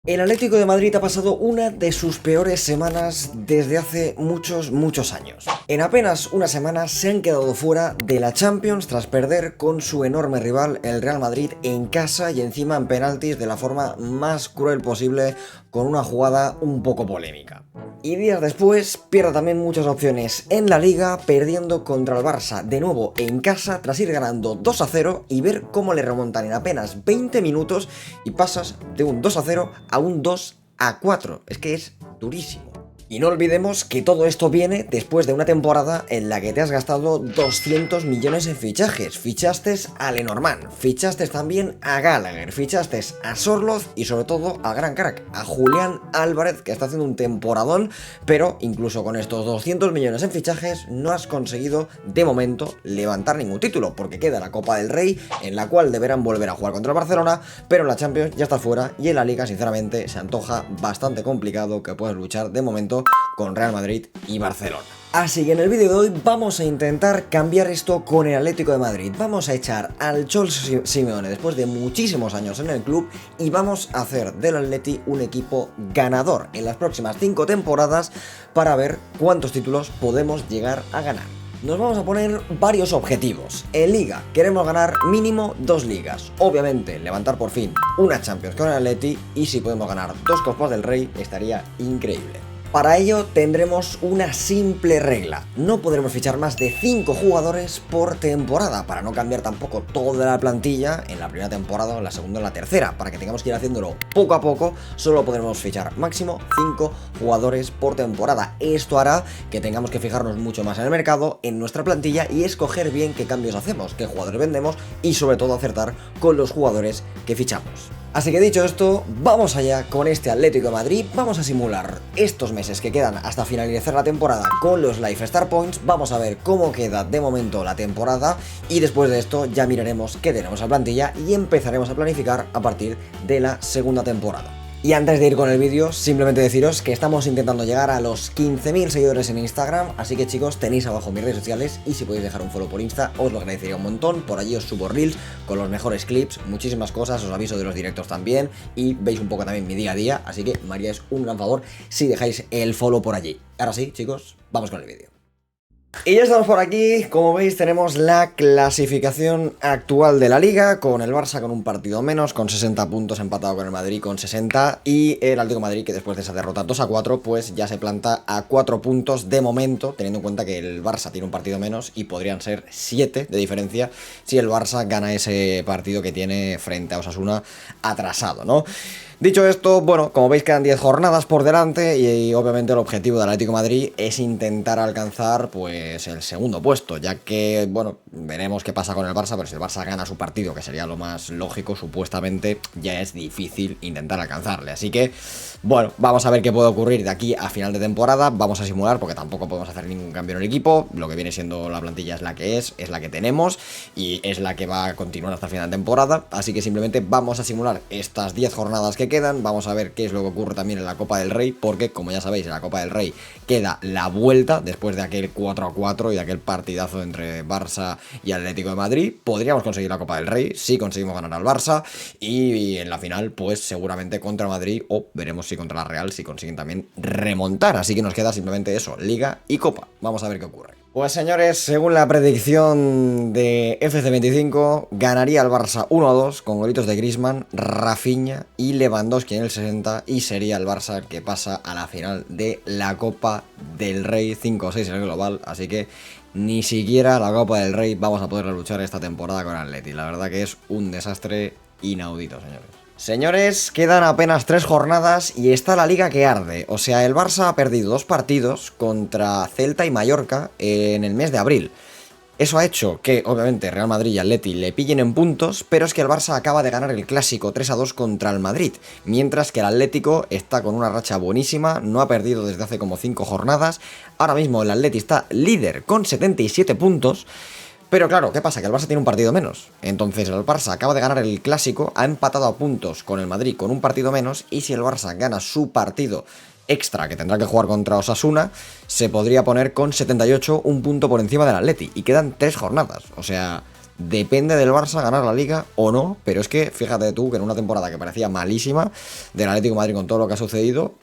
El Atlético de Madrid ha pasado una de sus peores semanas desde hace muchos años. En apenas una semana se han quedado fuera de la Champions tras perder con su enorme rival, el Real Madrid, en casa y encima en penaltis de la forma más cruel posible, con una jugada un poco polémica. Y días después pierde también muchas opciones en la Liga, perdiendo contra el Barça de nuevo en casa tras ir ganando 2-0 y ver cómo le remontan en apenas 20 minutos y pasas de un 2-0 a un 2-4. Es que es durísimo. Y no olvidemos que todo esto viene después de una temporada en la que te has gastado 200 millones en fichajes. Fichaste a Lenormand, fichaste también a Gallagher, fichaste a Sorloth y sobre todo al gran crack, a Julián Álvarez, que está haciendo un temporadón, pero incluso con estos 200 millones en fichajes no has conseguido de momento levantar ningún título, porque queda la Copa del Rey, en la cual deberán volver a jugar contra el Barcelona, pero la Champions ya está fuera y en la Liga sinceramente se antoja bastante complicado que puedas luchar de momento con Real Madrid y Barcelona. Así que en el vídeo de hoy vamos a intentar cambiar esto con el Atlético de Madrid. Vamos a echar al Cholo Simeone después de muchísimos años en el club y vamos a hacer del Atleti un equipo ganador en las próximas 5 temporadas para ver cuántos títulos podemos llegar a ganar. Nos vamos a poner varios objetivos. En Liga queremos ganar mínimo 2 ligas. Obviamente levantar por fin una Champions con el Atleti y si podemos ganar 2 Copas del Rey estaría increíble. Para ello tendremos una simple regla, no podremos fichar más de 5 jugadores por temporada, para no cambiar tampoco toda la plantilla en la primera temporada o en la segunda o en la tercera, para que tengamos que ir haciéndolo poco a poco, solo podremos fichar máximo 5 jugadores por temporada. Esto hará que tengamos que fijarnos mucho más en el mercado, en nuestra plantilla y escoger bien qué cambios hacemos, qué jugadores vendemos y sobre todo acertar con los jugadores que fichamos. Así que dicho esto, vamos allá con este Atlético de Madrid, vamos a simular estos meses que quedan hasta finalizar la temporada con los Life Star Points, vamos a ver cómo queda de momento la temporada y después de esto ya miraremos qué tenemos en plantilla y empezaremos a planificar a partir de la segunda temporada. Y antes de ir con el vídeo, simplemente deciros que estamos intentando llegar a los 15.000 seguidores en Instagram, así que chicos, tenéis abajo mis redes sociales y si podéis dejar un follow por Insta, os lo agradecería un montón. Por allí os subo reels con los mejores clips, muchísimas cosas, os aviso de los directos también y veis un poco también mi día a día, así que me haríais un gran favor si dejáis el follow por allí. Ahora sí, chicos, vamos con el vídeo. Y ya estamos por aquí, como veis tenemos la clasificación actual de la Liga, con el Barça con un partido menos, con 60 puntos, empatado con el Madrid con 60, y el Atlético de Madrid que después de esa derrota 2-4, pues ya se planta a 4 puntos de momento, teniendo en cuenta que el Barça tiene un partido menos y podrían ser 7 de diferencia si el Barça gana ese partido que tiene frente a Osasuna atrasado, ¿no? Dicho esto, bueno, como veis quedan 10 jornadas por delante y obviamente el objetivo del Atlético de Madrid es intentar alcanzar pues el segundo puesto, ya que, bueno, veremos qué pasa con el Barça, pero si el Barça gana su partido, que sería lo más lógico, supuestamente ya es difícil intentar alcanzarle, así que, bueno, vamos a ver qué puede ocurrir de aquí a final de temporada, vamos a simular porque tampoco podemos hacer ningún cambio en el equipo, lo que viene siendo la plantilla es la que tenemos y es la que va a continuar hasta el final de temporada, así que simplemente vamos a simular estas 10 jornadas que quedan, vamos a ver qué es lo que ocurre también en la Copa del Rey, porque como ya sabéis en la Copa del Rey queda la vuelta después de aquel 4-4 y de aquel partidazo entre Barça y Atlético de Madrid. Podríamos conseguir la Copa del Rey si conseguimos ganar al Barça y en la final pues seguramente contra Madrid o veremos si contra la Real si consiguen también remontar, así que nos queda simplemente eso, Liga y Copa, vamos a ver qué ocurre. Pues señores, según la predicción de FC25, ganaría el Barça 1-2 con golitos de Griezmann, Rafinha y Lewandowski en el 60 y sería el Barça el que pasa a la final de la Copa del Rey 5-6 en el global, así que ni siquiera la Copa del Rey vamos a poder luchar esta temporada con Atleti, la verdad que es un desastre inaudito, señores. Señores, quedan apenas 3 jornadas y está la Liga que arde. O sea, el Barça ha perdido 2 partidos contra Celta y Mallorca en el mes de abril. Eso ha hecho que, obviamente, Real Madrid y Atleti le pillen en puntos, pero es que el Barça acaba de ganar el clásico 3-2 contra el Madrid, mientras que el Atlético está con una racha buenísima, no ha perdido desde hace como 5 jornadas. Ahora mismo el Atleti está líder con 77 puntos. Pero claro, ¿qué pasa? Que el Barça tiene un partido menos. Entonces el Barça acaba de ganar el clásico, ha empatado a puntos con el Madrid con un partido menos y si el Barça gana su partido extra que tendrá que jugar contra Osasuna, se podría poner con 78 un punto por encima del Atleti y quedan 3 jornadas. O sea, depende del Barça ganar la Liga o no, pero es que fíjate tú que en una temporada que parecía malísima del Atlético de Madrid con todo lo que ha sucedido,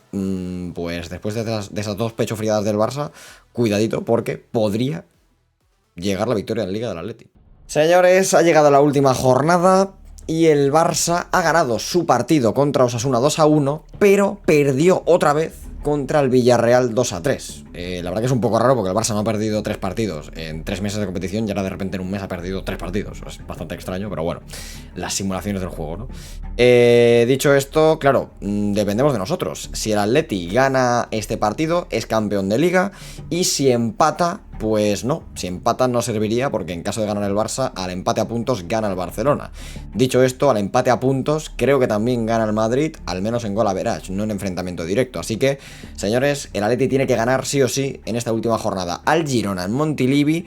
pues después de esas dos pechofriadas del Barça, cuidadito porque podría llegar la victoria en la Liga del Atlético. Señores, ha llegado la última jornada y el Barça ha ganado su partido contra Osasuna 2-1, pero perdió otra vez contra el Villarreal 2-3. La verdad que es un poco raro porque el Barça no ha perdido 3 partidos en 3 meses de competición y ahora de repente en un mes ha perdido 3 partidos. Es bastante extraño, pero bueno, las simulaciones del juego, ¿no? Dicho esto, claro, dependemos de nosotros. Si el Atleti gana este partido, es campeón de Liga, y si empata, pues no. Si empata no serviría porque en caso de ganar el Barça, al empate a puntos gana el Barcelona. Dicho esto, al empate a puntos creo que también gana el Madrid, al menos en gol average, no en enfrentamiento directo. Así que, señores, el Atleti tiene que ganar sí o sí en esta última jornada al Girona en Montilivi,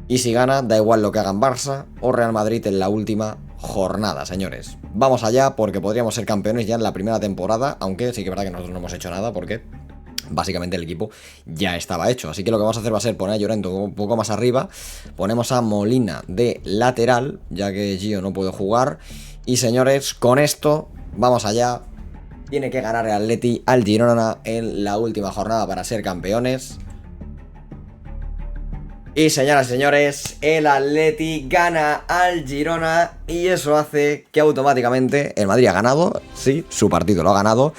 y si gana, da igual lo que hagan Barça o Real Madrid en la última jornada, señores. Vamos allá porque podríamos ser campeones ya en la primera temporada, aunque sí que es verdad que nosotros no hemos hecho nada porque básicamente el equipo ya estaba hecho. Así que lo que vamos a hacer va a ser poner a Llorente un poco más arriba, ponemos a Molina de lateral, ya que Gio no puede jugar, y señores, con esto vamos allá. Tiene que ganar el Atleti al Girona en la última jornada para ser campeones. Y señoras y señores, el Atleti gana al Girona y eso hace que automáticamente el Madrid ha ganado. Sí, su partido lo ha ganado.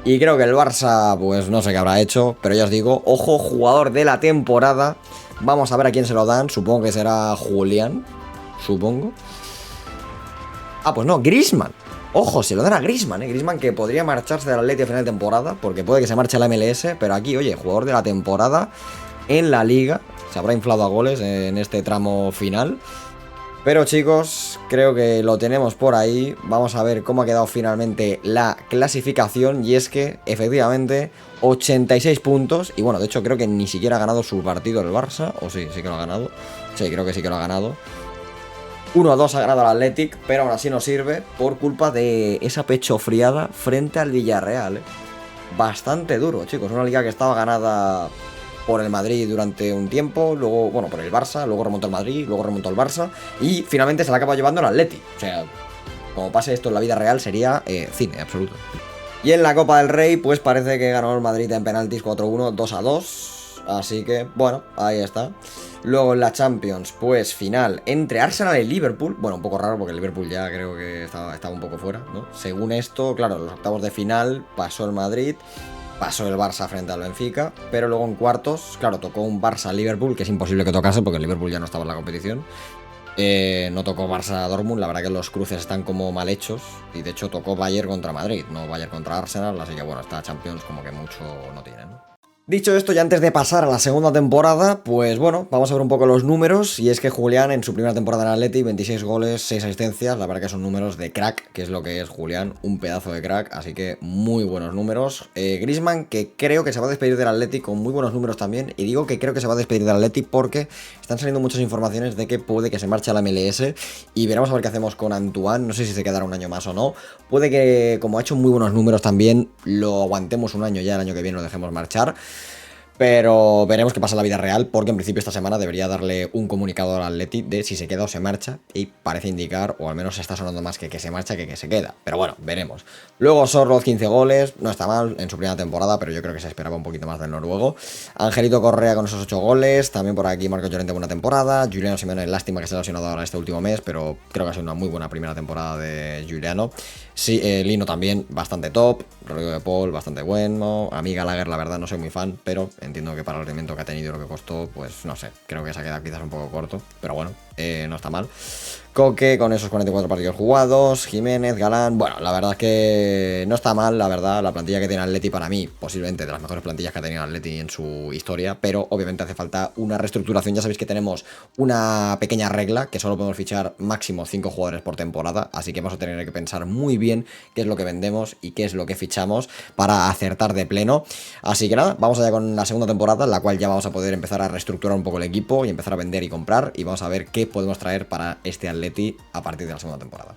Y creo que el Barça, pues no sé qué habrá hecho, pero ya os digo, ojo, jugador de la temporada. Vamos a ver a quién se lo dan, supongo que será Julián, supongo. Ah, pues no, Griezmann. Ojo, se lo dan a Griezmann, Griezmann, que podría marcharse del Atleti a final de temporada, porque puede que se marche a la MLS, pero aquí, oye, jugador de la temporada en la Liga. Se habrá inflado a goles en este tramo final. Pero chicos, creo que lo tenemos por ahí. Vamos a ver cómo ha quedado finalmente la clasificación. Y es que, efectivamente, 86 puntos. Y bueno, de hecho creo que ni siquiera ha ganado su partido el Barça. O sí, sí que lo ha ganado. Sí, creo que sí que lo ha ganado. 1-2 ha ganado el Athletic, pero aún así no sirve por culpa de esa pechofriada frente al Villarreal. Bastante duro, chicos. Una liga que estaba ganada por el Madrid durante un tiempo, luego, bueno, por el Barça, luego remontó el Madrid, luego remontó el Barça y finalmente se la acaba llevando el Athletic. O sea, como pase esto en la vida real sería cine absoluto. Y en la Copa del Rey, pues parece que ganó el Madrid en penaltis 4-1, 2-2. Así que, bueno, ahí está. Luego en la Champions, pues final entre Arsenal y Liverpool. Bueno, un poco raro porque el Liverpool ya creo que estaba un poco fuera, ¿no? Según esto, claro, en los octavos de final pasó el Madrid, pasó el Barça frente al Benfica, pero luego en cuartos, claro, tocó un Barça-Liverpool, que es imposible que tocase porque el Liverpool ya no estaba en la competición. No tocó Barça-Dortmund, la verdad que los cruces están como mal hechos, y de hecho tocó Bayern contra Madrid, no Bayern contra Arsenal, así que bueno, esta Champions como que mucho no tiene, ¿no? Dicho esto, ya antes de pasar a la segunda temporada, pues bueno, vamos a ver un poco los números. Y es que Julián en su primera temporada en Atleti, 26 goles, 6 asistencias. La verdad que son números de crack, que es lo que es Julián, un pedazo de crack. Así que muy buenos números. Griezmann, que creo que se va a despedir del Atleti con muy buenos números también. Y digo que creo que se va a despedir del Atleti porque están saliendo muchas informaciones de que puede que se marche a la MLS. Y veremos a ver qué hacemos con Antoine. No sé si se quedará un año más o no. Puede que, como ha hecho muy buenos números también, lo aguantemos un año ya, el año que viene lo dejemos marchar. Pero veremos qué pasa en la vida real, porque en principio esta semana debería darle un comunicado al Atleti de si se queda o se marcha, y parece indicar, o al menos está sonando más que se marcha que se queda. Pero bueno, veremos. Luego Sorloth, 15 goles, no está mal en su primera temporada, pero yo creo que se esperaba un poquito más del noruego. Angelito Correa con esos 8 goles, también por aquí Marcos Llorente buena temporada. Giuliano Simeone, lástima que se ha lesionado ahora este último mes, pero creo que ha sido una muy buena primera temporada de Giuliano. Sí, Lino también, bastante top. Rodrigo de Paul, bastante bueno. A mí Gallagher, la verdad, no soy muy fan, pero entiendo que para el rendimiento que ha tenido y lo que costó, pues no sé, creo que se ha quedado quizás un poco corto, pero bueno, no está mal. Coque con esos 44 partidos jugados, Jiménez, Galán, bueno, la verdad es que no está mal, la verdad, la plantilla que tiene Atleti para mí, posiblemente de las mejores plantillas que ha tenido Atleti en su historia, pero obviamente hace falta una reestructuración. Ya sabéis que tenemos una pequeña regla, que solo podemos fichar máximo 5 jugadores por temporada, así que vamos a tener que pensar muy bien qué es lo que vendemos y qué es lo que fichamos para acertar de pleno. Así que nada, vamos allá con la segunda temporada, en la cual ya vamos a poder empezar a reestructurar un poco el equipo y empezar a vender y comprar, y vamos a ver qué podemos traer para este Atleti a partir de la segunda temporada.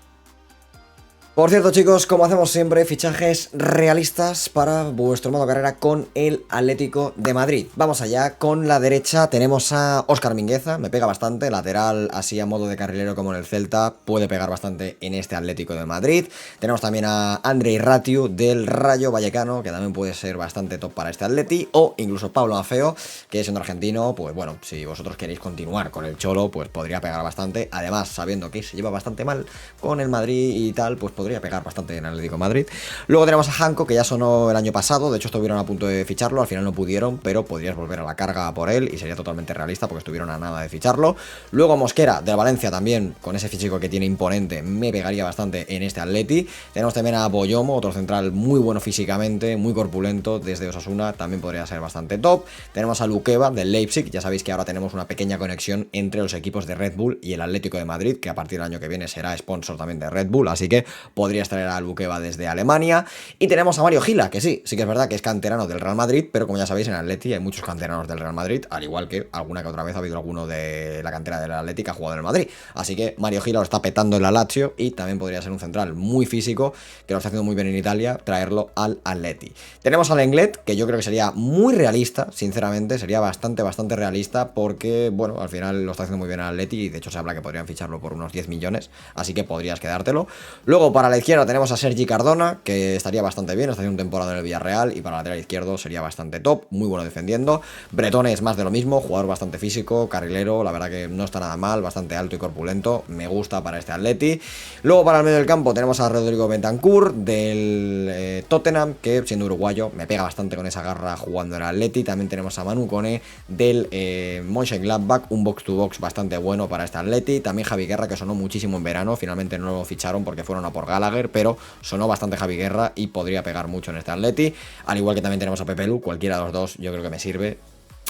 Por cierto, chicos, como hacemos siempre, fichajes realistas para vuestro modo carrera con el Atlético de Madrid. Vamos allá, con la derecha tenemos a Óscar Mingueza, me pega bastante, lateral así a modo de carrilero como en el Celta, puede pegar bastante en este Atlético de Madrid. Tenemos también a Andrei Ratiu del Rayo Vallecano, que también puede ser bastante top para este Atleti, o incluso Pablo Maffeo, que siendo argentino, pues bueno, si vosotros queréis continuar con el Cholo, pues podría pegar bastante. Además, sabiendo que se lleva bastante mal con el Madrid y tal, pues podría pegar bastante en el Atlético de Madrid. Luego tenemos a Hanko, que ya sonó el año pasado, de hecho estuvieron a punto de ficharlo, al final no pudieron, pero podrías volver a la carga por él y sería totalmente realista porque estuvieron a nada de ficharlo. Luego Mosquera, de Valencia también, con ese físico que tiene imponente, me pegaría bastante en este Atleti. Tenemos también a Boyomo, otro central muy bueno físicamente, muy corpulento, desde Osasuna, también podría ser bastante top. Tenemos a Lukeba, del Leipzig, ya sabéis que ahora tenemos una pequeña conexión entre los equipos de Red Bull y el Atlético de Madrid, que a partir del año que viene será sponsor también de Red Bull, así que podrías traer a Lukeba desde Alemania. Y tenemos a Mario Gila, que sí que es verdad que es canterano del Real Madrid, pero como ya sabéis en Atleti hay muchos canteranos del Real Madrid, al igual que alguna que otra vez ha habido alguno de la cantera del Atleti que ha jugado en el Madrid. Así que Mario Gila lo está petando en la Lazio y también podría ser un central muy físico, que lo está haciendo muy bien en Italia, traerlo al Atleti. Tenemos al Lenglet, que yo creo que sería muy realista, sinceramente, sería bastante realista porque, bueno, al final lo está haciendo muy bien al Atleti y de hecho se habla que podrían ficharlo por unos 10 millones, así que podrías quedártelo. Luego para la izquierda tenemos a Sergi Cardona, que estaría bastante bien, está haciendo temporada en el Villarreal y para el lateral izquierdo sería bastante top, muy bueno defendiendo. Bretón es más de lo mismo, jugador bastante físico, carrilero, la verdad que no está nada mal, bastante alto y corpulento, me gusta para este Atleti. Luego para el medio del campo tenemos a Rodrigo Bentancur del Tottenham, que siendo uruguayo me pega bastante con esa garra jugando en el Atleti. También tenemos a Manu Koné del Mönchengladbach, un box to box bastante bueno para este Atleti. También Javi Guerra, que sonó muchísimo en verano, finalmente no lo ficharon porque fueron a por Gallagher, pero sonó bastante Javi Guerra y podría pegar mucho en este Atleti. Al igual que también tenemos a Pepe Lu, cualquiera de los dos yo creo que me sirve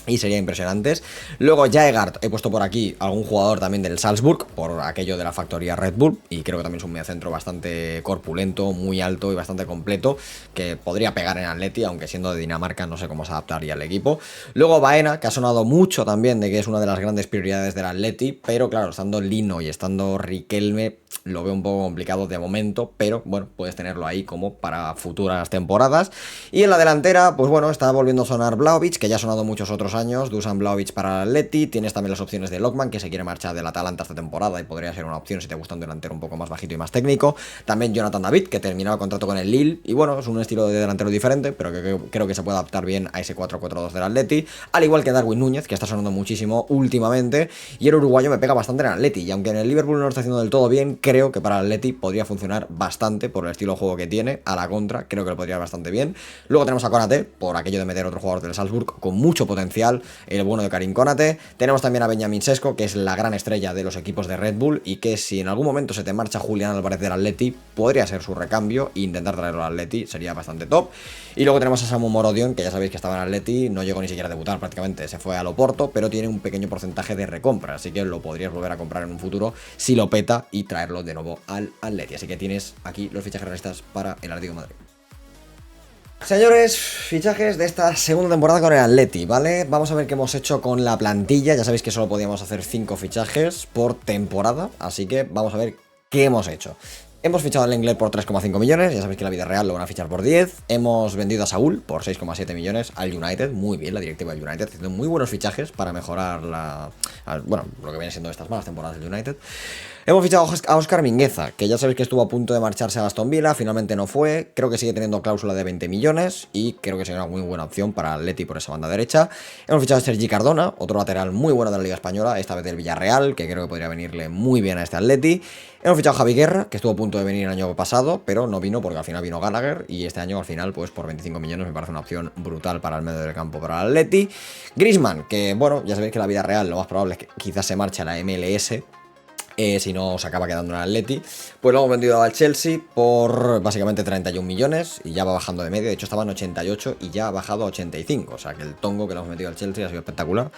y serían impresionantes. Luego Jaegaard, he puesto por aquí algún jugador también del Salzburg, por aquello de la factoría Red Bull, y creo que también es un mediocentro bastante corpulento, muy alto y bastante completo, que podría pegar en Atleti, aunque siendo de Dinamarca no sé cómo se adaptaría al equipo. Luego Baena, que ha sonado mucho también de que es una de las grandes prioridades del Atleti, pero claro, estando Lino y estando Riquelme, lo veo un poco complicado de momento, pero bueno, puedes tenerlo ahí como para futuras temporadas. Y en la delantera, pues bueno, está volviendo a sonar Vlahovic, que ya ha sonado muchos otros años, Dusan Vlahovic para el Atleti. Tienes también las opciones de Lockman, que se quiere marchar del Atalanta esta temporada y podría ser una opción si te gusta un delantero un poco más bajito y más técnico. También Jonathan David, que terminaba contrato con el Lille, y bueno, es un estilo de delantero diferente, pero que creo que se puede adaptar bien a ese 4-4-2 del Atleti, al igual que Darwin Núñez, que está sonando muchísimo últimamente, y el uruguayo me pega bastante en el Atleti, y aunque en el Liverpool no lo está haciendo del todo bien, creo que para el Atleti podría funcionar bastante por el estilo de juego que tiene, a la contra, creo que lo podría ir bastante bien. Luego tenemos a Konaté, por aquello de meter otro jugador del Salzburg con mucho potencial, el bueno de Karim Konaté. Tenemos también a Benjamin Sesko, que es la gran estrella de los equipos de Red Bull y que si en algún momento se te marcha Julián Álvarez del Atleti, podría ser su recambio e intentar traerlo al Atleti, sería bastante top. Y luego tenemos a Samu Morodion, que ya sabéis que estaba en Atleti, no llegó ni siquiera a debutar prácticamente, se fue al Oporto, pero tiene un pequeño porcentaje de recompra, así que lo podrías volver a comprar en un futuro si lo peta y traerlo de nuevo al Atleti. Así que tienes aquí los fichajes realistas para el Atlético de Madrid. Señores, fichajes de esta segunda temporada con el Atleti, ¿vale? Vamos a ver qué hemos hecho con la plantilla. Ya sabéis que solo podíamos hacer 5 fichajes por temporada, así que vamos a ver qué hemos hecho. Hemos fichado al Lenglet por 3,5 millones, ya sabéis que en la vida real lo van a fichar por 10. Hemos vendido a Saúl por 6,7 millones al United, muy bien la directiva del United, haciendo muy buenos fichajes para mejorar bueno, lo que viene siendo estas malas temporadas del United. Hemos fichado a Óscar Mingueza, que ya sabéis que estuvo a punto de marcharse a Aston Villa, finalmente no fue, creo que sigue teniendo cláusula de 20 millones y creo que sería una muy buena opción para Atleti por esa banda derecha. Hemos fichado a Sergi Cardona, otro lateral muy bueno de la Liga Española, esta vez del Villarreal, que creo que podría venirle muy bien a este Atleti. Hemos fichado a Javi Guerra, que estuvo a punto de venir el año pasado, pero no vino porque al final vino Gallagher y este año al final pues por 25 millones me parece una opción brutal para el medio del campo para el Atleti. Griezmann, que bueno, ya sabéis que en la vida real lo más probable es que quizás se marche a la MLS, si no se acaba quedando en el Atleti, pues lo hemos vendido al Chelsea por básicamente 31 millones y ya va bajando de medio, de hecho estaba en 88 y ya ha bajado a 85, o sea que el tongo que lo hemos metido al Chelsea ha sido espectacular.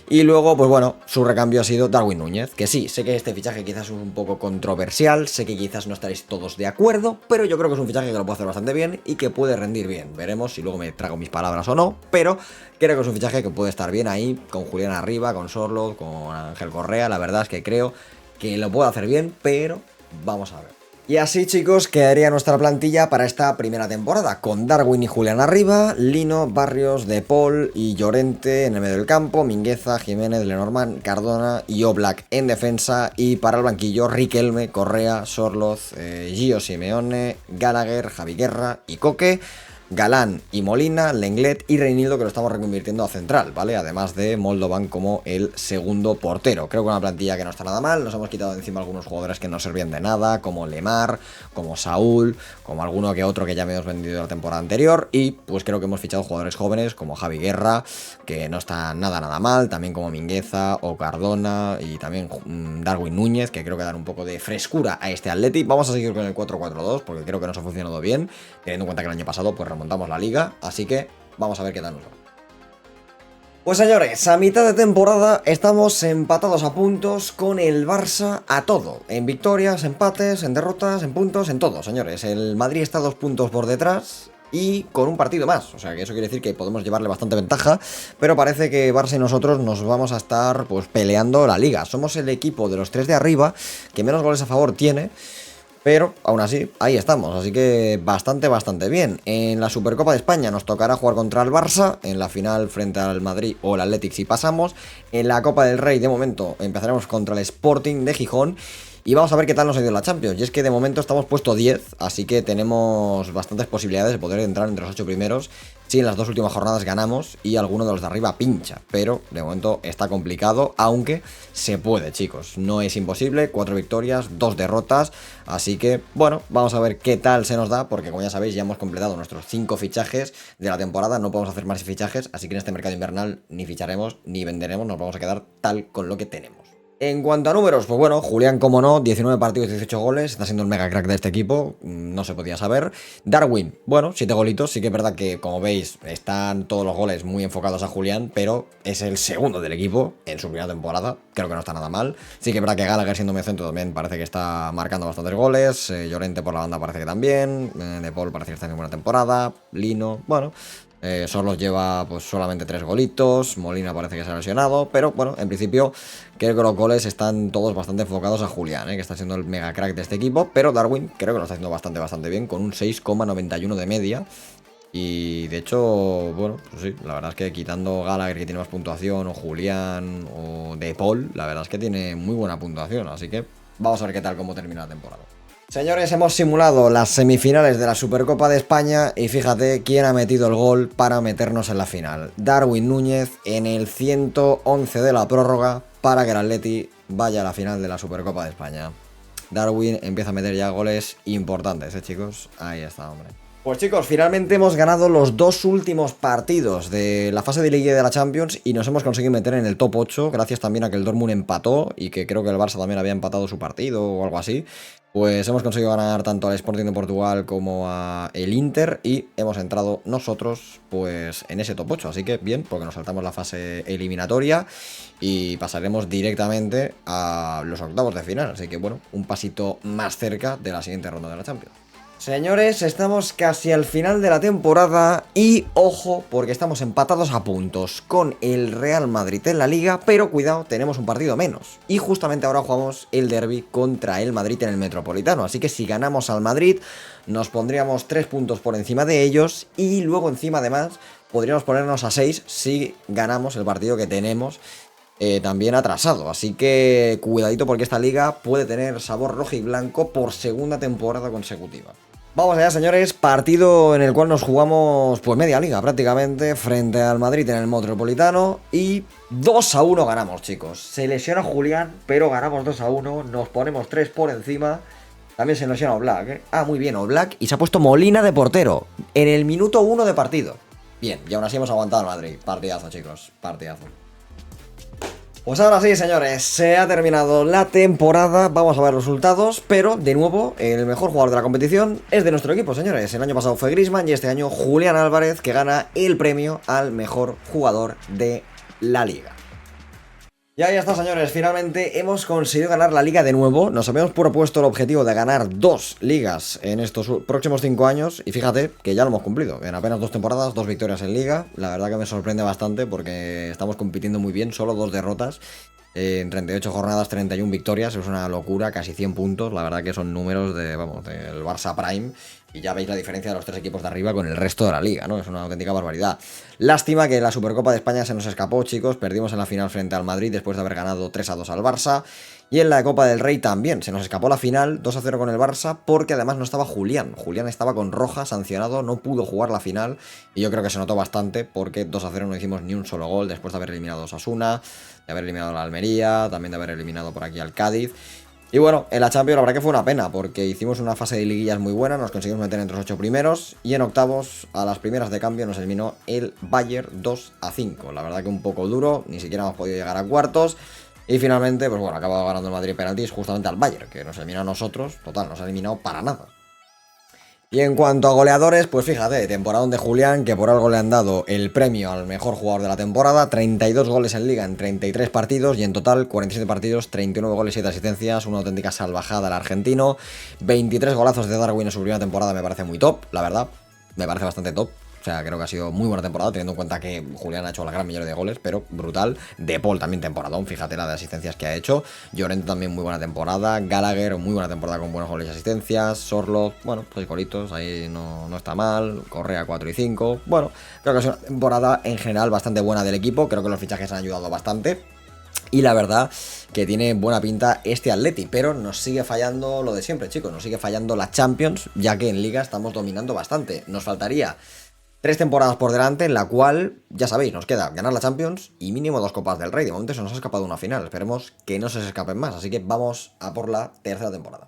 Y luego, pues bueno, su recambio ha sido Darwin Núñez, que sí, sé que este fichaje quizás es un poco controversial, sé que quizás no estaréis todos de acuerdo, pero yo creo que es un fichaje que lo puedo hacer bastante bien y que puede rendir bien. Veremos si luego me trago mis palabras o no, pero creo que es un fichaje que puede estar bien ahí, con Julián arriba, con Sorloth, con Ángel Correa, la verdad es que creo que lo puedo hacer bien, pero vamos a ver. Y así, chicos, quedaría nuestra plantilla para esta primera temporada, con Darwin y Julián arriba, Lino, Barrios, De Paul y Llorente en el medio del campo, Mingueza, Jiménez, Lenormand, Cardona y Oblak en defensa, y para el banquillo Riquelme, Correa, Sorloz, Gio Simeone, Gallagher, Javi Guerra y Coque, Galán y Molina, Lenglet y Reinildo, que lo estamos reconvirtiendo a central, ¿vale? Además de Moldovan como el segundo portero. Creo que una plantilla que no está nada mal. Nos hemos quitado de encima algunos jugadores que no servían de nada, como Lemar, como Saúl, como alguno que otro que ya me hemos vendido la temporada anterior. Y pues creo que hemos fichado jugadores jóvenes como Javi Guerra, que no está nada mal, también como Mingueza o Cardona, y también Darwin Núñez, que creo que dan un poco de frescura a este Atleti. Vamos a seguir con el 4-4-2 porque creo que nos ha funcionado bien, teniendo en cuenta que el año pasado pues remontamos la liga, así que vamos a ver qué tal nos va. Pues señores, a mitad de temporada estamos empatados a puntos con el Barça a todo, en victorias, empates, en derrotas, en puntos, en todo, señores. El Madrid está 2 puntos por detrás y con un partido más, o sea que eso quiere decir que podemos llevarle bastante ventaja, pero parece que Barça y nosotros nos vamos a estar pues peleando la liga. Somos el equipo de los 3 de arriba que menos goles a favor tiene, pero aún así, ahí estamos, así que bastante bien. En la Supercopa de España nos tocará jugar contra el Barça, en la final frente al Madrid o el Athletic si pasamos. En la Copa del Rey, de momento, empezaremos contra el Sporting de Gijón. Y vamos a ver qué tal nos ha ido la Champions. Y es que de momento estamos puesto 10, así que tenemos bastantes posibilidades de poder entrar entre los 8 primeros si en las 2 últimas jornadas ganamos y alguno de los de arriba pincha. Pero de momento está complicado, aunque se puede, chicos. No es imposible, 4 victorias, 2 derrotas. Así que, bueno, vamos a ver qué tal se nos da, porque como ya sabéis, ya hemos completado nuestros 5 fichajes de la temporada. No podemos hacer más fichajes, así que en este mercado invernal ni ficharemos ni venderemos, nos vamos a quedar tal con lo que tenemos. En cuanto a números, pues bueno, Julián, como no, 19 partidos, 18 goles, está siendo el mega crack de este equipo, no se podía saber. Darwin, bueno, 7 golitos, sí que es verdad que, como veis, están todos los goles muy enfocados a Julián, pero es el segundo del equipo en su primera temporada, creo que no está nada mal. Sí que es verdad que Gallagher, siendo medio centro, también parece que está marcando bastantes goles, Llorente por la banda parece que también, De Paul parece que está en buena temporada, Lino, bueno... Sorloz lleva pues solamente 3 golitos, Molina parece que se ha lesionado, pero bueno, en principio creo que los goles están todos bastante enfocados a Julián, que está siendo el mega crack de este equipo, pero Darwin creo que lo está haciendo bastante bien, con un 6,91 de media. Y de hecho, bueno, pues sí, la verdad es que quitando Gallagher, que tiene más puntuación, o Julián, o De Paul, la verdad es que tiene muy buena puntuación, así que vamos a ver qué tal cómo termina la temporada. Señores, hemos simulado las semifinales de la Supercopa de España y fíjate quién ha metido el gol para meternos en la final. Darwin Núñez en el 111 de la prórroga para que el Atleti vaya a la final de la Supercopa de España. Darwin empieza a meter ya goles importantes, chicos. Ahí está, hombre. Pues chicos, finalmente hemos ganado los 2 últimos partidos de la fase de Liga de la Champions y nos hemos conseguido meter en el top 8, gracias también a que el Dortmund empató y que creo que el Barça también había empatado su partido o algo así. Pues hemos conseguido ganar tanto al Sporting de Portugal como a el Inter y hemos entrado nosotros pues en ese top 8, así que bien, porque nos saltamos la fase eliminatoria y pasaremos directamente a los octavos de final, así que bueno, un pasito más cerca de la siguiente ronda de la Champions. Señores, estamos casi al final de la temporada y ojo, porque estamos empatados a puntos con el Real Madrid en la Liga, pero cuidado, tenemos un partido menos. Y justamente ahora jugamos el derbi contra el Madrid en el Metropolitano, así que si ganamos al Madrid nos pondríamos 3 puntos por encima de ellos y luego encima además podríamos ponernos a 6 si ganamos el partido que tenemos también atrasado, así que cuidadito porque esta liga puede tener sabor rojo y blanco por segunda temporada consecutiva. Vamos allá, señores, partido en el cual nos jugamos pues media liga prácticamente frente al Madrid en el Metropolitano y 2-1 ganamos, chicos. Se lesiona Julián, pero ganamos 2-1, nos ponemos 3 por encima. También se lesiona Oblak, Ah, muy bien, Oblak, y se ha puesto Molina de portero en el minuto 1 de partido. Bien, y aún así hemos aguantado al Madrid. Partidazo, chicos, partidazo. Pues ahora sí, señores, se ha terminado la temporada, vamos a ver los resultados, pero de nuevo, el mejor jugador de la competición es de nuestro equipo, señores. El año pasado fue Griezmann y este año Julián Álvarez, que gana el premio al mejor jugador de la liga. Y ahí está, señores, finalmente hemos conseguido ganar la liga de nuevo. Nos habíamos propuesto el objetivo de ganar 2 ligas en estos próximos 5 años y fíjate que ya lo hemos cumplido. En apenas 2 temporadas, 2 victorias en liga. La verdad que me sorprende bastante porque estamos compitiendo muy bien, solo 2 derrotas. En 38 jornadas, 31 victorias, es una locura, casi 100 puntos. La verdad que son números de, vamos, del Barça Prime. Y ya veis la diferencia de los 3 equipos de arriba con el resto de la liga, ¿no? Es una auténtica barbaridad. Lástima que la Supercopa de España se nos escapó, chicos. Perdimos en la final frente al Madrid después de haber ganado 3-2 al Barça. Y en la Copa del Rey también. Se nos escapó la final 2-0 con el Barça porque además no estaba Julián. Julián estaba con roja, sancionado, no pudo jugar la final. Y yo creo que se notó bastante porque 2-0 no hicimos ni un solo gol después de haber eliminado a Osasuna, de haber eliminado a la Almería, también de haber eliminado por aquí al Cádiz. Y bueno, en la Champions la verdad que fue una pena, porque hicimos una fase de liguillas muy buena, nos conseguimos meter entre los 8 primeros, y en octavos, a las primeras de cambio, nos eliminó el Bayern 2-5. La verdad que un poco duro, ni siquiera hemos podido llegar a cuartos, y finalmente, pues bueno, acaba ganando el Madrid penaltis justamente al Bayern, que nos eliminó a nosotros, total, nos ha eliminado para nada. Y en cuanto a goleadores, pues fíjate, temporadón de Julián, que por algo le han dado el premio al mejor jugador de la temporada, 32 goles en liga en 33 partidos y en total 47 partidos, 39 goles y 7 asistencias, una auténtica salvajada al argentino, 23 golazos de Darwin en su primera temporada, me parece muy top, la verdad, me parece bastante top. O sea, creo que ha sido muy buena temporada, teniendo en cuenta que Julián ha hecho la gran mayoría de goles, pero brutal. De Paul también temporadón, fíjate la de asistencias que ha hecho. Llorente también muy buena temporada. Gallagher, muy buena temporada con buenos goles y asistencias. Sorloth, bueno, 6 golitos, ahí no está mal. Correa 4 y 5. Bueno, creo que es una temporada en general bastante buena del equipo. Creo que los fichajes han ayudado bastante. Y la verdad que tiene buena pinta este Atleti, pero nos sigue fallando lo de siempre, chicos. Nos sigue fallando la Champions, ya que en Liga estamos dominando bastante. Nos faltaría 3 temporadas por delante, en la cual, ya sabéis, nos queda ganar la Champions y mínimo 2 Copas del Rey. De momento se nos ha escapado una final, esperemos que no se nos escapen más, así que vamos a por la tercera temporada.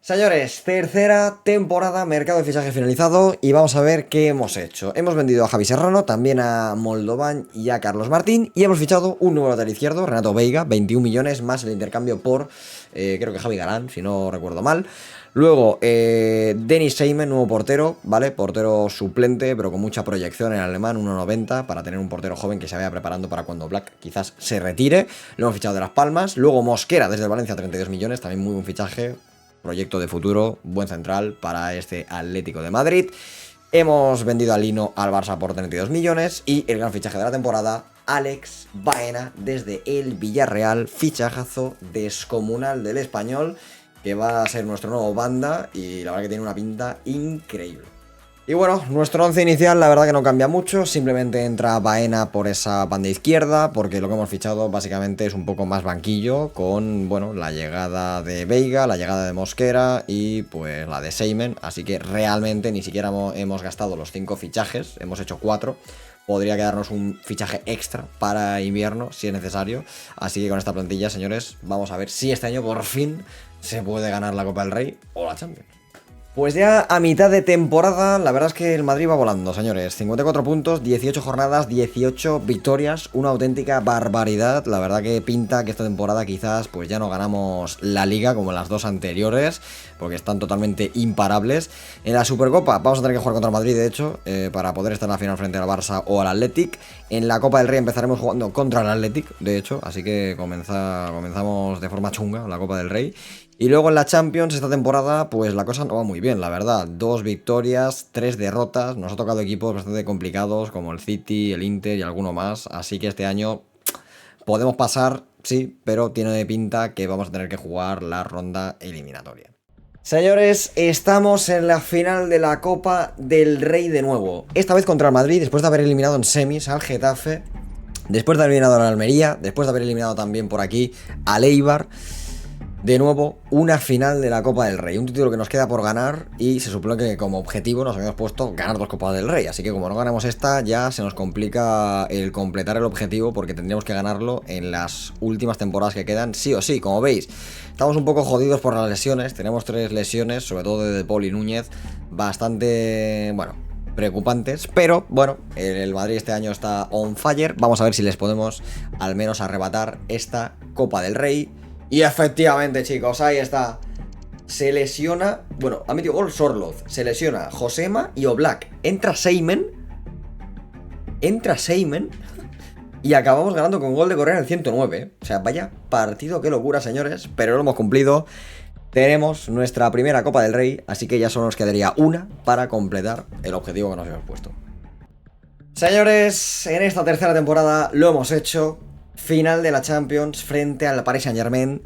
Señores, tercera temporada, mercado de fichaje finalizado y vamos a ver qué hemos hecho. Hemos vendido a Javi Serrano, también a Moldovan y a Carlos Martín y hemos fichado un nuevo lateral izquierdo, Renato Veiga, 21 millones más el intercambio por, creo que Javi Galán, si no recuerdo mal. Luego, Dennis Seimen, nuevo portero, ¿vale? Portero suplente, pero con mucha proyección en alemán, 1,90, para tener un portero joven que se vaya preparando para cuando Black quizás se retire. Lo hemos fichado de Las Palmas. Luego Mosquera desde el Valencia, 32 millones, también muy buen fichaje. Proyecto de futuro, buen central para este Atlético de Madrid. Hemos vendido a Lino al Barça por 32 millones. Y el gran fichaje de la temporada, Alex Baena desde el Villarreal, fichajazo descomunal del español, que va a ser nuestro nuevo banda y la verdad que tiene una pinta increíble. Y bueno, nuestro once inicial la verdad que no cambia mucho, simplemente entra Baena por esa banda izquierda, porque lo que hemos fichado básicamente es un poco más banquillo, con, bueno, la llegada de Veiga, la llegada de Mosquera y pues la de Seimen, así que realmente ni siquiera hemos gastado los 5 fichajes, hemos hecho 4. Podría quedarnos un fichaje extra para invierno si es necesario, así que con esta plantilla, señores, vamos a ver si este año por fin se puede ganar la Copa del Rey o la Champions. Pues ya a mitad de temporada, la verdad es que el Madrid va volando, señores. 54 puntos, 18 jornadas, 18 victorias, una auténtica barbaridad. La verdad que pinta que esta temporada quizás pues ya no ganamos la Liga como las 2 anteriores, porque están totalmente imparables. En la Supercopa vamos a tener que jugar contra el Madrid, de hecho, para poder estar en la final frente al Barça o al Athletic. En la Copa del Rey empezaremos jugando contra el Athletic, de hecho, así que comenzamos de forma chunga la Copa del Rey. Y luego en la Champions esta temporada pues la cosa no va muy bien, la verdad. 2 victorias, 3 derrotas. Nos ha tocado equipos bastante complicados como el City, el Inter y alguno más. Así que este año podemos pasar, sí, pero tiene pinta que vamos a tener que jugar la ronda eliminatoria. Señores, estamos en la final de la Copa del Rey de nuevo. Esta vez contra el Madrid, después de haber eliminado en semis al Getafe, después de haber eliminado a la Almería, después de haber eliminado también por aquí al Eibar. De nuevo, una final de la Copa del Rey, un título que nos queda por ganar y se supone que como objetivo nos habíamos puesto ganar 2 Copas del Rey, así que como no ganamos esta ya se nos complica el completar el objetivo porque tendríamos que ganarlo en las últimas temporadas que quedan sí o sí. Como veis, estamos un poco jodidos por las lesiones, tenemos 3 lesiones, sobre todo de Paul y Núñez, bastante, bueno, preocupantes, pero bueno, el Madrid este año está on fire, vamos a ver si les podemos al menos arrebatar esta Copa del Rey. Y efectivamente, chicos, ahí está. Se lesiona, bueno, ha metido gol Sorloth, se lesiona Josema y Oblak. Entra Seimen y acabamos ganando con gol de Correa en el 109. O sea, vaya partido, qué locura, señores, pero lo hemos cumplido. Tenemos nuestra primera Copa del Rey, así que ya solo nos quedaría una para completar el objetivo que nos hemos puesto. Señores, en esta tercera temporada lo hemos hecho. final de la Champions frente al Paris Saint-Germain.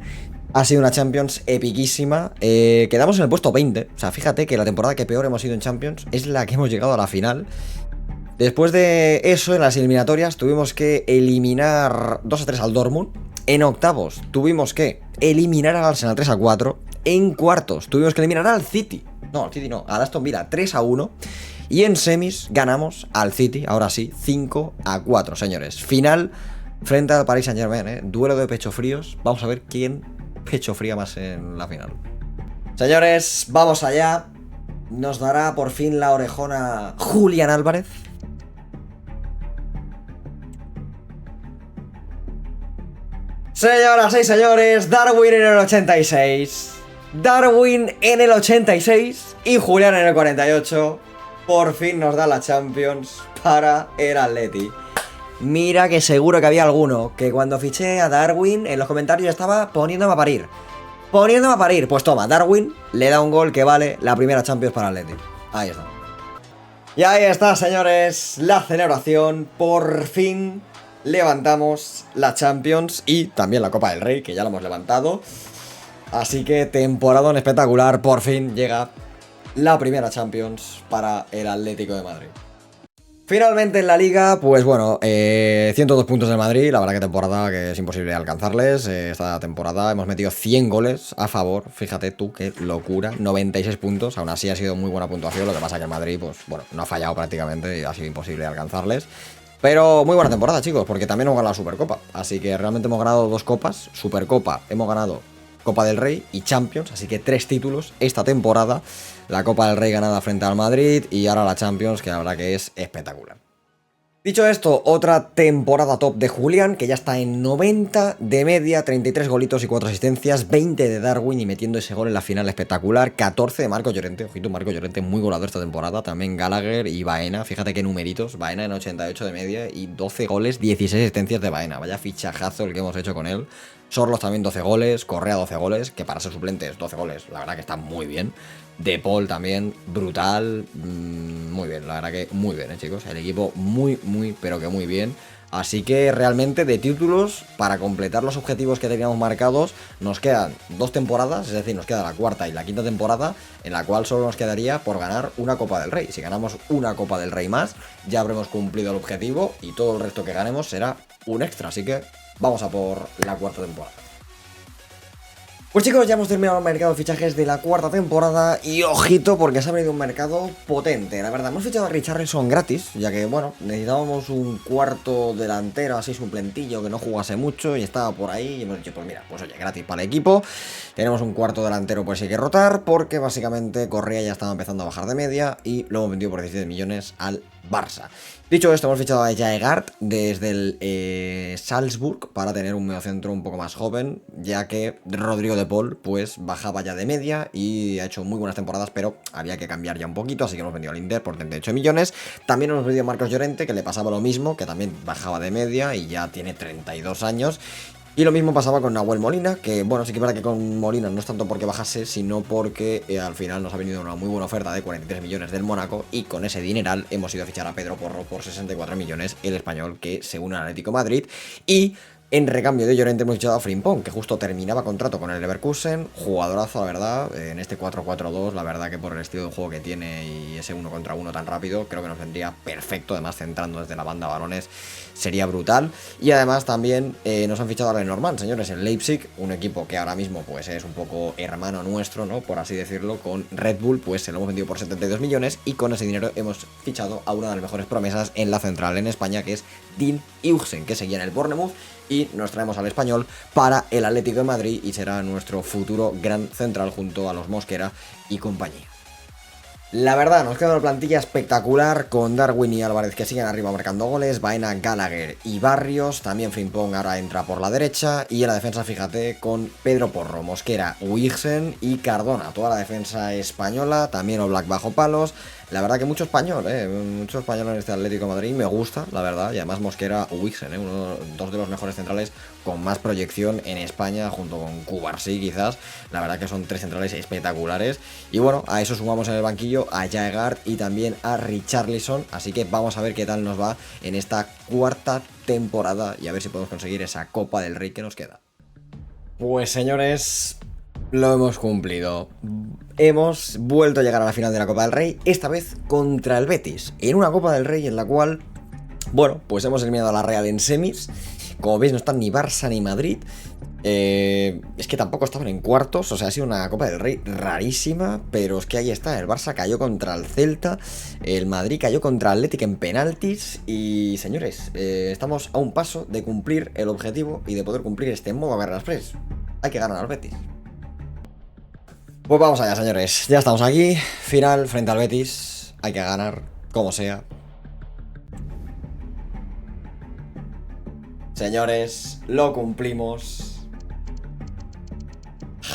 Ha sido una Champions epiquísima. Quedamos en el puesto 20. O sea, fíjate que la temporada que peor hemos ido en Champions es la que hemos llegado a la final. Después de eso, en las eliminatorias tuvimos que eliminar 2-3 al Dortmund. En octavos tuvimos que eliminar al Arsenal 3-4. En cuartos tuvimos que eliminar al City. No, al City no, al Aston Villa 3-1. Y en semis ganamos al City, ahora sí, 5-4, señores. Final frente al Paris Saint-Germain, duelo de pecho fríos. Vamos a ver quién pecho fría más en la final. Señores, vamos allá. Nos dará por fin la orejona Julián Álvarez. Señoras y señores, Darwin en el 86. Darwin en el 86 y Julián en el 48. Por fin nos da la Champions para el Atleti. Mira que seguro que había alguno que cuando fiché a Darwin en los comentarios estaba poniéndome a parir. Poniéndome a parir. Pues toma, Darwin le da un gol que vale la primera Champions para el Atleti. Ahí está. Y ahí está, señores, la celebración. Por fin levantamos la Champions y también la Copa del Rey, que ya la hemos levantado. Así que temporadón espectacular. Por fin llega la primera Champions para el Atlético de Madrid. Finalmente en la Liga, pues bueno, 102 puntos del Madrid. La verdad que temporada que es imposible alcanzarles. Esta temporada hemos metido 100 goles a favor. Fíjate tú, qué locura. 96 puntos, aún así ha sido muy buena puntuación. Lo que pasa que el Madrid, pues bueno, no ha fallado prácticamente y ha sido imposible alcanzarles. Pero muy buena temporada, chicos, porque también hemos ganado la Supercopa. Así que realmente hemos ganado 2 copas. Supercopa, hemos ganado Copa del Rey y Champions, así que 3 títulos esta temporada. La Copa del Rey ganada frente al Madrid y ahora la Champions, que la verdad que es espectacular. Dicho esto, otra temporada top de Julián, que ya está en 90 de media, 33 golitos y 4 asistencias, 20 de Darwin y metiendo ese gol en la final espectacular, 14 de Marco Llorente, ojito, Marco Llorente muy goleador esta temporada, también Gallagher y Baena, fíjate qué numeritos, Baena en 88 de media y 12 goles, 16 asistencias de Baena, vaya fichajazo el que hemos hecho con él. Sorlos también 12 goles, Correa 12 goles, que para ser suplentes 12 goles, la verdad que está muy bien. De Paul también, brutal, muy bien, la verdad que muy bien, chicos. El equipo muy, pero que muy bien. Así que realmente de títulos, para completar los objetivos que teníamos marcados, nos quedan 2 temporadas, es decir, nos queda la cuarta y la quinta temporada, en la cual solo nos quedaría por ganar una Copa del Rey. Si ganamos una Copa del Rey más, ya habremos cumplido el objetivo y todo el resto que ganemos será un extra. Así que vamos a por la cuarta temporada. Pues chicos, ya hemos terminado el mercado de fichajes de la cuarta temporada y ojito porque se ha venido un mercado potente. La verdad, hemos fichado a Richarlison gratis, ya que bueno, necesitábamos un cuarto delantero así suplentillo que no jugase mucho y estaba por ahí y hemos dicho, pues mira, pues oye, gratis para el equipo. Tenemos un cuarto delantero pues hay que rotar porque básicamente Correa ya estaba empezando a bajar de media y lo hemos vendido por 17 millones al Barça. Dicho esto, hemos fichado a Jaegaard desde el Salzburg para tener un mediocentro un poco más joven, ya que Rodrigo de Paul pues bajaba ya de media y ha hecho muy buenas temporadas, pero había que cambiar ya un poquito, así que hemos vendido al Inter por 38 millones. También hemos vendido a Marcos Llorente, que le pasaba lo mismo, que también bajaba de media y ya tiene 32 años. Y lo mismo pasaba con Nahuel Molina, que bueno, sí que es verdad que con Molina no es tanto porque bajase, sino porque al final nos ha venido una muy buena oferta de 43 millones del Mónaco y con ese dineral hemos ido a fichar a Pedro Porro por 64 millones, el español que se une al Atlético de Madrid. Y en recambio de Llorente hemos fichado a Frimpong, que justo terminaba contrato con el Leverkusen, jugadorazo la verdad, en este 4-4-2, la verdad que por el estilo de juego que tiene y ese 1 contra 1 tan rápido, creo que nos vendría perfecto, además centrando desde la banda balones sería brutal. Y además también nos han fichado a Lenormand, señores, en Leipzig, un equipo que ahora mismo pues es un poco hermano nuestro, ¿no? Por así decirlo, con Red Bull, pues se lo hemos vendido por 72 millones y con ese dinero hemos fichado a una de las mejores promesas en la central en España, que es Dean Huijsen, que seguía en el Bournemouth, y nos traemos al español para el Atlético de Madrid y será nuestro futuro gran central junto a los Mosquera y compañía. La verdad, nos queda una plantilla espectacular con Darwin y Álvarez que siguen arriba marcando goles, Baena, Gallagher y Barrios, también Frimpong ahora entra por la derecha y en la defensa, fíjate, con Pedro Porro, Mosquera, Huijsen y Cardona, toda la defensa española, también Oblak bajo palos, la verdad que mucho español en este Atlético de Madrid, me gusta, la verdad, y además Mosquera o Wixen, dos de los mejores centrales con más proyección en España, junto con Cubarsí quizás, la verdad que son tres centrales espectaculares, y bueno, a eso sumamos en el banquillo a Jaeger y también a Richarlison, así que vamos a ver qué tal nos va en esta cuarta temporada y a ver si podemos conseguir esa Copa del Rey que nos queda. Pues señores, lo hemos cumplido. Hemos vuelto a llegar a la final de la Copa del Rey, esta vez contra el Betis, en una Copa del Rey en la cual, bueno, pues hemos eliminado a la Real en semis. Como veis, no están ni Barça ni Madrid. Es que tampoco estaban en cuartos, o sea, ha sido una Copa del Rey rarísima, pero es que ahí está, el Barça cayó contra el Celta, el Madrid cayó contra el Atlético en penaltis y, señores, estamos a un paso de cumplir el objetivo y de poder cumplir este modo Guerra Express. Hay que ganar al Betis. Pues vamos allá, señores, ya estamos aquí, final frente al Betis, hay que ganar, como sea. Señores, lo cumplimos.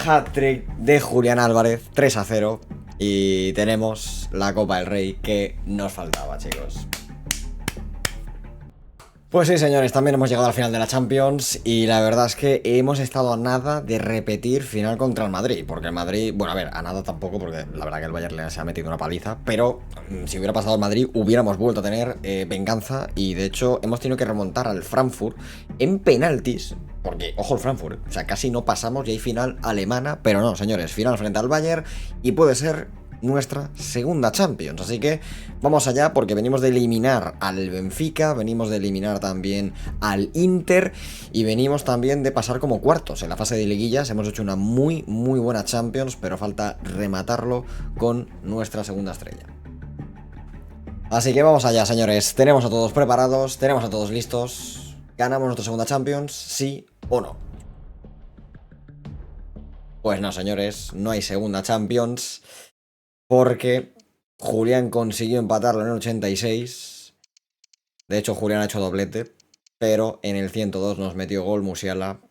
Hat-trick de Julián Álvarez, 3-0. Y tenemos la Copa del Rey que nos faltaba, chicos. Pues sí, señores, también hemos llegado al final de la Champions y la verdad es que hemos estado a nada de repetir final contra el Madrid, porque el Madrid, bueno, a ver, a nada tampoco, porque la verdad que el Bayern se ha metido una paliza, pero si hubiera pasado el Madrid hubiéramos vuelto a tener venganza y de hecho hemos tenido que remontar al Frankfurt en penaltis, porque, ojo el Frankfurt, o sea, casi no pasamos y hay final alemana, pero no, señores, final frente al Bayern y puede ser nuestra segunda Champions, así que vamos allá porque venimos de eliminar al Benfica, venimos de eliminar también al Inter y venimos también de pasar como cuartos en la fase de liguillas. Hemos hecho una muy buena Champions, pero falta rematarlo con nuestra segunda estrella. Así que vamos allá, señores, tenemos a todos preparados, tenemos a todos listos. ¿Ganamos nuestra segunda Champions? ¿Sí o no? Pues no, señores, no hay segunda Champions porque Julián consiguió empatarlo en el 86. De hecho, Julián ha hecho doblete. Pero en el 102 nos metió gol Musiala.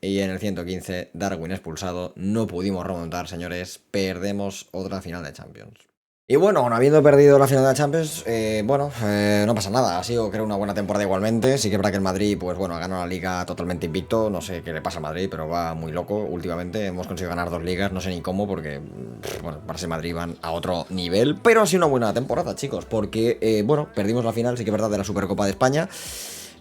Y en el 115 Darwin expulsado. No pudimos remontar, señores. Perdemos otra final de Champions. Y bueno, aun habiendo perdido la final de la Champions, no pasa nada. Ha sido, creo, una buena temporada igualmente. Sí que es verdad que el Madrid, pues bueno, ha ganado la Liga totalmente invicto. No sé qué le pasa al Madrid, pero va muy loco últimamente. Hemos conseguido ganar 2 ligas, no sé ni cómo, porque, bueno, para ese Madrid van a otro nivel. Pero ha sido una buena temporada, chicos, porque, perdimos la final, sí que es verdad, de la Supercopa de España.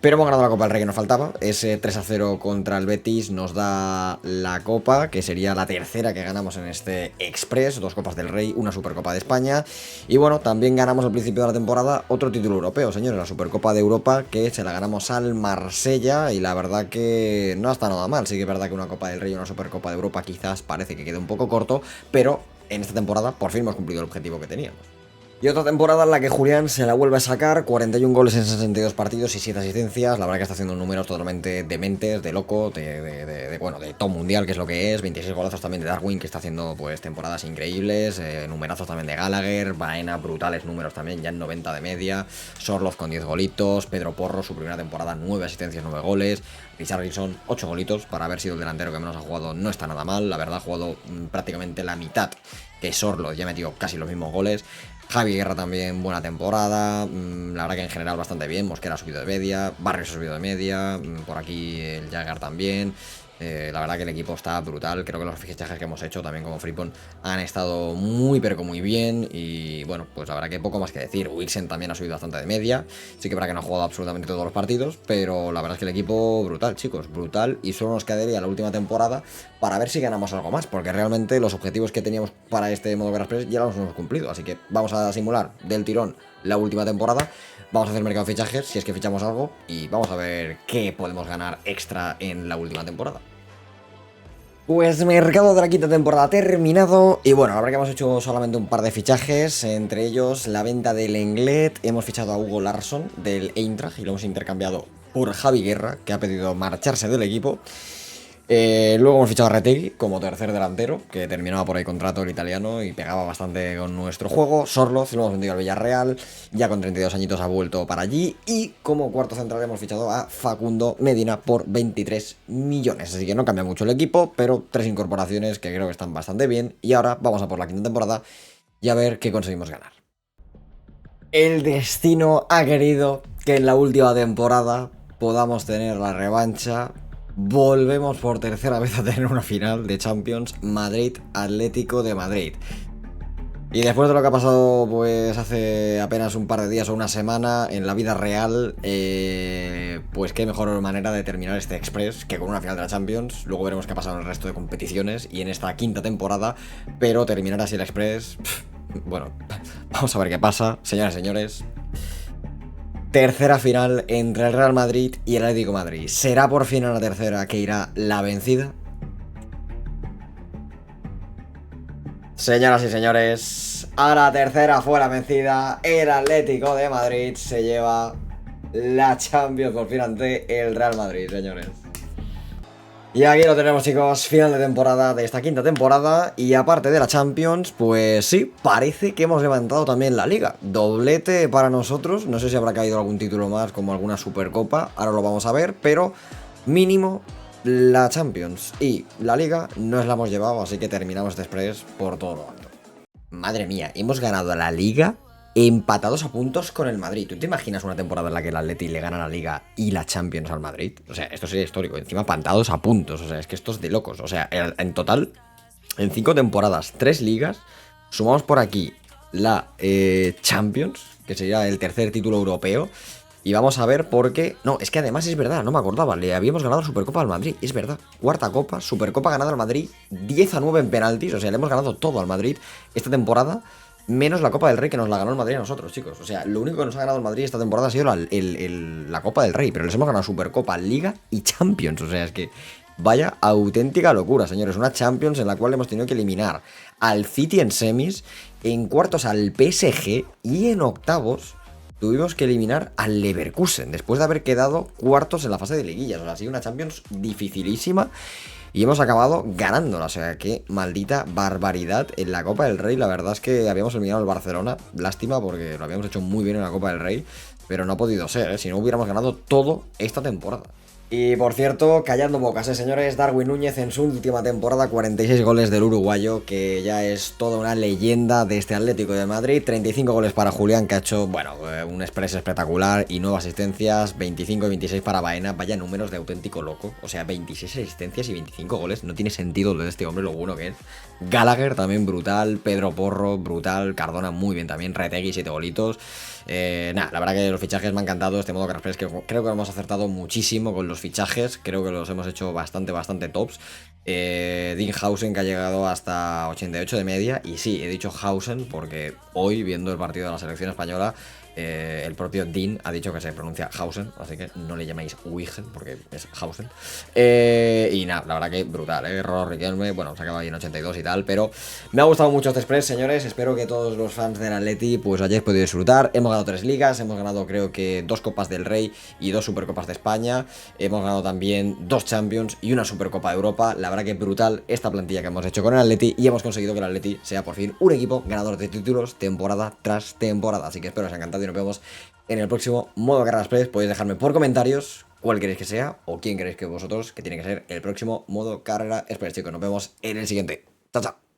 Pero hemos ganado la Copa del Rey que nos faltaba. Ese 3-0 contra el Betis nos da la Copa, que sería la tercera que ganamos en este Express. 2 Copas del Rey, una Supercopa de España. Y bueno, también ganamos al principio de la temporada otro título europeo, señores. La Supercopa de Europa, que se la ganamos al Marsella. Y la verdad que no está nada mal. Sí que es verdad que una Copa del Rey y una Supercopa de Europa quizás parece que quede un poco corto. Pero en esta temporada por fin hemos cumplido el objetivo que teníamos. Y otra temporada en la que Julián se la vuelve a sacar, 41 goles en 62 partidos y 7 asistencias. La verdad que está haciendo números totalmente dementes, de loco, de top mundial, que es lo que es. 26 golazos también de Darwin, que está haciendo pues temporadas increíbles. Numerazos también de Gallagher, Baena, brutales números también, ya en 90 de media. Sorloz con 10 golitos, Pedro Porro, su primera temporada, 9 asistencias, 9 goles. Richarlison, 8 golitos, para haber sido el delantero que menos ha jugado, no está nada mal. La verdad, ha jugado prácticamente la mitad que Sorloz, ya ha metido casi los mismos goles. Javi Guerra también buena temporada, la verdad que en general bastante bien. Mosquera ha subido de media, Barrios ha subido de media, por aquí el Jaeger también. La verdad que el equipo está brutal. Creo que los fichajes que hemos hecho también como Frimpong han estado muy pero que muy bien. Y bueno, pues la verdad que poco más que decir. Wixen también ha subido bastante de media. Sí que para que no ha jugado absolutamente todos los partidos, pero la verdad es que el equipo brutal, chicos, brutal. Y solo nos quedaría la última temporada para ver si ganamos algo más, porque realmente los objetivos que teníamos para este modo Guerra Express ya los hemos cumplido. Así que vamos a simular del tirón la última temporada. Vamos a hacer mercado de fichajes, si es que fichamos algo, y vamos a ver qué podemos ganar extra en la última temporada. Pues mercado de la quinta temporada terminado. Y bueno, la verdad que hemos hecho solamente un par de fichajes, entre ellos la venta del Lenglet. Hemos fichado a Hugo Larsson del Eintracht y lo hemos intercambiado por Javi Guerra, que ha pedido marcharse del equipo. Luego hemos fichado a Retegui como tercer delantero, que terminaba por ahí contrato el italiano y pegaba bastante con nuestro juego. Sorloz lo hemos vendido al Villarreal, ya con 32 añitos ha vuelto para allí. Y como cuarto central hemos fichado a Facundo Medina por 23 millones. Así que no cambia mucho el equipo, pero 3 incorporaciones que creo que están bastante bien. Y ahora vamos a por la quinta temporada y a ver qué conseguimos ganar. El destino ha querido que en la última temporada podamos tener la revancha. Volvemos por tercera vez a tener una final de Champions Madrid-Atlético de Madrid. Y después de lo que ha pasado pues hace apenas un par de días o una semana en la vida real, pues qué mejor manera de terminar este Express que con una final de la Champions. Luego veremos qué ha pasado en el resto de competiciones y en esta quinta temporada, pero terminar así el Express, bueno, vamos a ver qué pasa, señoras y señores. Tercera final entre el Real Madrid y el Atlético de Madrid. ¿Será por fin en la tercera que irá la vencida? Señoras y señores, a la tercera fue la vencida. El Atlético de Madrid se lleva la Champions por fin ante el Real Madrid, señores. Y aquí lo tenemos, chicos, final de temporada de esta quinta temporada. Y aparte de la Champions, pues sí, parece que hemos levantado también la Liga. Doblete para nosotros, no sé si habrá caído algún título más como alguna Supercopa, ahora lo vamos a ver, pero mínimo la Champions y la Liga nos la hemos llevado, así que terminamos este Express por todo lo alto. Madre mía, hemos ganado a la Liga empatados a puntos con el Madrid. ¿Tú te imaginas una temporada en la que el Atleti le gana la Liga y la Champions al Madrid? O sea, esto sería histórico. Encima empatados a puntos. O sea, es que esto es de locos. O sea, en total, en 5 temporadas, 3 ligas, sumamos por aquí la Champions, que sería el tercer título europeo. Y vamos a ver por qué... No, es que además es verdad, no me acordaba. Le habíamos ganado la Supercopa al Madrid, es verdad. Cuarta Copa, Supercopa ganada al Madrid, 10-9 en penaltis. O sea, le hemos ganado todo al Madrid esta temporada. Menos la Copa del Rey que nos la ganó el Madrid a nosotros, chicos. O sea, lo único que nos ha ganado el Madrid esta temporada ha sido la Copa del Rey. Pero les hemos ganado Supercopa, Liga y Champions. O sea, es que vaya auténtica locura, señores. Una Champions en la cual hemos tenido que eliminar al City en semis, en cuartos al PSG y en octavos tuvimos que eliminar al Leverkusen después de haber quedado cuartos en la fase de liguillas. O sea, ha sido una Champions dificilísima. Y hemos acabado ganándola, o sea, qué maldita barbaridad en la Copa del Rey. La verdad es que habíamos eliminado al Barcelona, lástima porque lo habíamos hecho muy bien en la Copa del Rey, pero no ha podido ser, ¿eh? Si no hubiéramos ganado todo esta temporada. Y por cierto, callando bocas, señores, Darwin Núñez en su última temporada, 46 goles del uruguayo, que ya es toda una leyenda de este Atlético de Madrid, 35 goles para Julián, que ha hecho, bueno, un express espectacular y 9 asistencias, 25 y 26 para Baena, vaya números de auténtico loco, o sea, 26 asistencias y 25 goles, no tiene sentido lo de este hombre, lo bueno que es. Gallagher también brutal, Pedro Porro brutal, Cardona muy bien también, Retegui 7 golitos. Nada, la verdad que los fichajes me han encantado, este modo Carraspeles, que creo que hemos acertado muchísimo con los fichajes, creo que los hemos hecho bastante tops. Dean Hausen, que ha llegado hasta 88 de media, y sí, he dicho Hausen porque hoy, viendo el partido de la selección española, el propio Dean ha dicho que se pronuncia Hausen, así que no le llaméis Wigen porque es Hausen. Y nada, la verdad que brutal, Error Riquelme, bueno, se acaba ahí en 82 y tal, pero me ha gustado mucho este Express, señores. Espero que todos los fans del Atleti pues hayáis podido disfrutar. Hemos ganado 3 ligas, hemos ganado creo que 2 Copas del Rey y 2 Supercopas de España. Hemos ganado también 2 Champions y una Supercopa de Europa. La verdad que brutal esta plantilla que hemos hecho con el Atleti y hemos conseguido que el Atleti sea por fin un equipo ganador de títulos temporada tras temporada. Así que espero que os haya encantado y nos vemos en el próximo modo Carrera Express. Podéis dejarme por comentarios cuál queréis que sea o quién queréis que vosotros que tiene que ser el próximo modo Carrera Express, chicos. Nos vemos en el siguiente. Chao, chao.